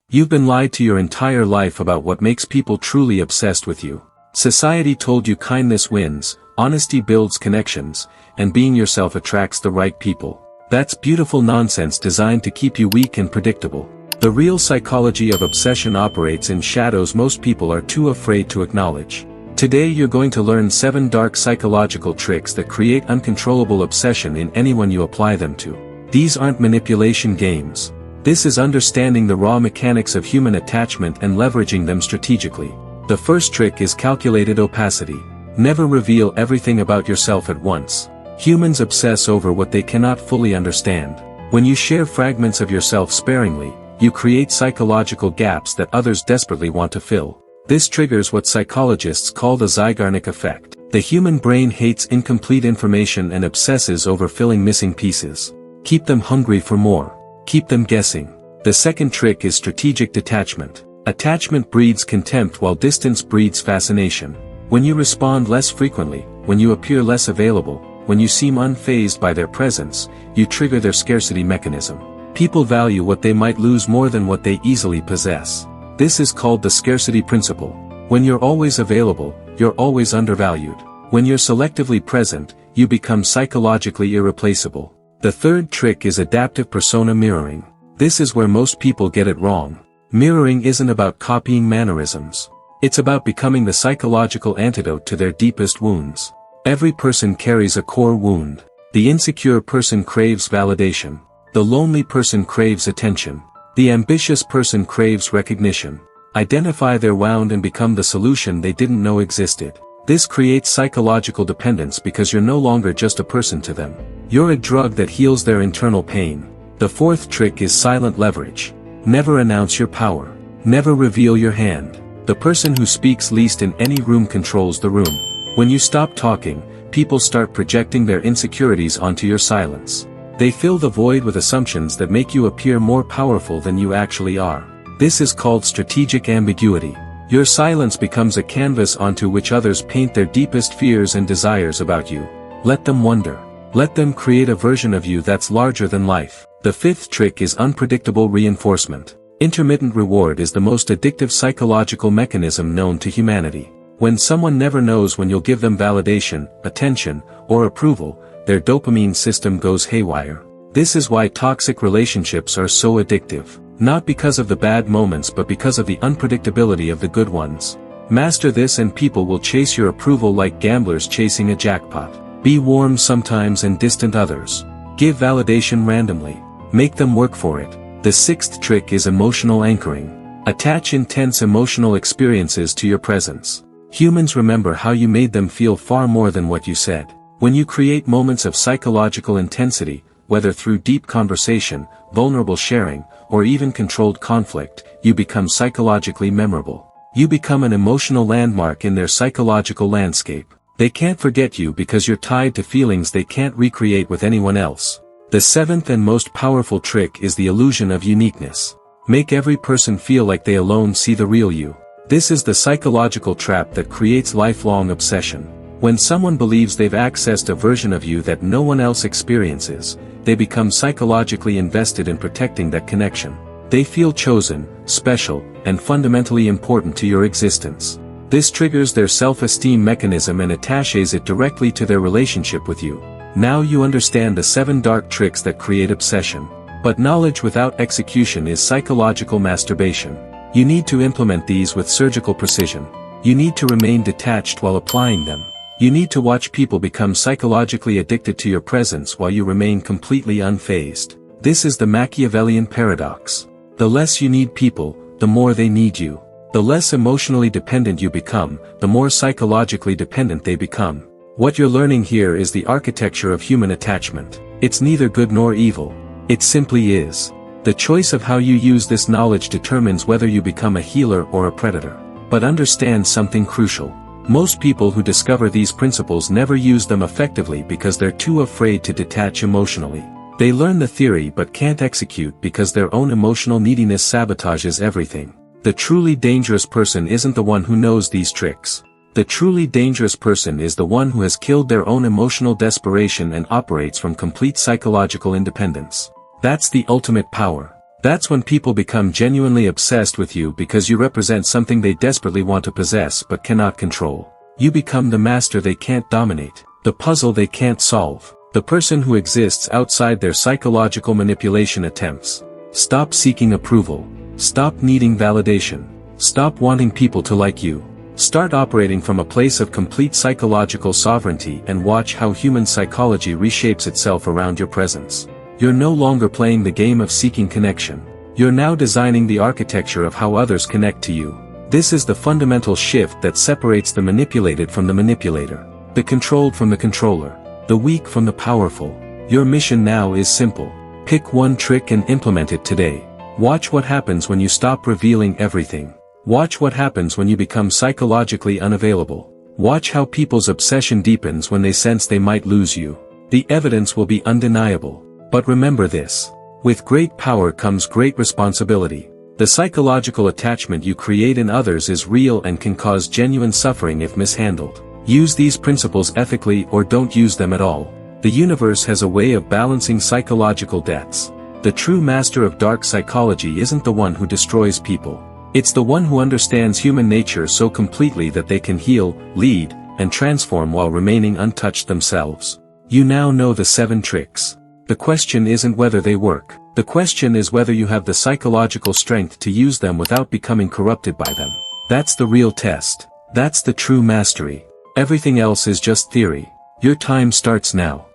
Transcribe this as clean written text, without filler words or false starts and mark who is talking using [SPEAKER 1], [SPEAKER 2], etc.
[SPEAKER 1] You've been lied to your entire life about what makes people truly obsessed with you. Society told you kindness wins, honesty builds connections, and being yourself attracts the right people. That's beautiful nonsense designed to keep you weak and predictable. The real psychology of obsession operates in shadows most people are too afraid to acknowledge. Today you're going to learn 7 dark psychological tricks that create uncontrollable obsession in anyone you apply them to. These aren't manipulation games. This is understanding the raw mechanics of human attachment and leveraging them strategically. The first trick is calculated opacity. Never reveal everything about yourself at once. Humans obsess over what they cannot fully understand. When you share fragments of yourself sparingly, you create psychological gaps that others desperately want to fill. This triggers what psychologists call the Zeigarnik effect. The human brain hates incomplete information and obsesses over filling missing pieces. Keep them hungry for more. Keep them guessing. The second trick is strategic detachment. Attachment breeds contempt while distance breeds fascination. When you respond less frequently, when you appear less available, when you seem unfazed by their presence, you trigger their scarcity mechanism. People value what they might lose more than what they easily possess. This is called the scarcity principle. When you're always available, you're always undervalued. When you're selectively present, you become psychologically irreplaceable. The third trick is adaptive persona mirroring. This is where most people get it wrong. Mirroring isn't about copying mannerisms. It's about becoming the psychological antidote to their deepest wounds. Every person carries a core wound. The insecure person craves validation. The lonely person craves attention. The ambitious person craves recognition. Identify their wound and become the solution they didn't know existed. This creates psychological dependence because you're no longer just a person to them. You're a drug that heals their internal pain. The fourth trick is silent leverage. Never announce your power. Never reveal your hand. The person who speaks least in any room controls the room. When you stop talking, people start projecting their insecurities onto your silence. They fill the void with assumptions that make you appear more powerful than you actually are. This is called strategic ambiguity. Your silence becomes a canvas onto which others paint their deepest fears and desires about you. Let them wonder. Let them create a version of you that's larger than life. The fifth trick is unpredictable reinforcement. Intermittent reward is the most addictive psychological mechanism known to humanity. When someone never knows when you'll give them validation, attention, or approval, their dopamine system goes haywire. This is why toxic relationships are so addictive. Not because of the bad moments but because of the unpredictability of the good ones. Master this and people will chase your approval like gamblers chasing a jackpot. Be warm sometimes and distant others. Give validation randomly. Make them work for it. The sixth trick is emotional anchoring. Attach intense emotional experiences to your presence. Humans remember how you made them feel far more than what you said. When you create moments of psychological intensity, whether through deep conversation, vulnerable sharing, or even controlled conflict, you become psychologically memorable. You become an emotional landmark in their psychological landscape. They can't forget you because you're tied to feelings they can't recreate with anyone else. The seventh and most powerful trick is the illusion of uniqueness. Make every person feel like they alone see the real you. This is the psychological trap that creates lifelong obsession. When someone believes they've accessed a version of you that no one else experiences, they become psychologically invested in protecting that connection. They feel chosen, special, and fundamentally important to your existence. This triggers their self-esteem mechanism and attaches it directly to their relationship with you. Now you understand the 7 dark tricks that create obsession. But knowledge without execution is psychological masturbation. You need to implement these with surgical precision. You need to remain detached while applying them. You need to watch people become psychologically addicted to your presence while you remain completely unfazed. This is the Machiavellian paradox. The less you need people, the more they need you. The less emotionally dependent you become, the more psychologically dependent they become. What you're learning here is the architecture of human attachment. It's neither good nor evil. It simply is. The choice of how you use this knowledge determines whether you become a healer or a predator. But understand something crucial. Most people who discover these principles never use them effectively because they're too afraid to detach emotionally. They learn the theory but can't execute because their own emotional neediness sabotages everything. The truly dangerous person isn't the one who knows these tricks. The truly dangerous person is the one who has killed their own emotional desperation and operates from complete psychological independence. That's the ultimate power. That's when people become genuinely obsessed with you because you represent something they desperately want to possess but cannot control. You become the master they can't dominate, the puzzle they can't solve, the person who exists outside their psychological manipulation attempts. Stop seeking approval. Stop needing validation. Stop wanting people to like you. Start operating from a place of complete psychological sovereignty and watch how human psychology reshapes itself around your presence. You're no longer playing the game of seeking connection. You're now designing the architecture of how others connect to you. This is the fundamental shift that separates the manipulated from the manipulator, the controlled from the controller, the weak from the powerful. Your mission now is simple. Pick one trick and implement it today. Watch what happens when you stop revealing everything. Watch what happens when you become psychologically unavailable. Watch how people's obsession deepens when they sense they might lose you. The evidence will be undeniable. But remember this. With great power comes great responsibility. The psychological attachment you create in others is real and can cause genuine suffering if mishandled. Use these principles ethically or don't use them at all. The universe has a way of balancing psychological debts. The true master of dark psychology isn't the one who destroys people. It's the one who understands human nature so completely that they can heal, lead, and transform while remaining untouched themselves. You now know the 7 tricks. The question isn't whether they work. The question is whether you have the psychological strength to use them without becoming corrupted by them. That's the real test. That's the true mastery. Everything else is just theory. Your time starts now.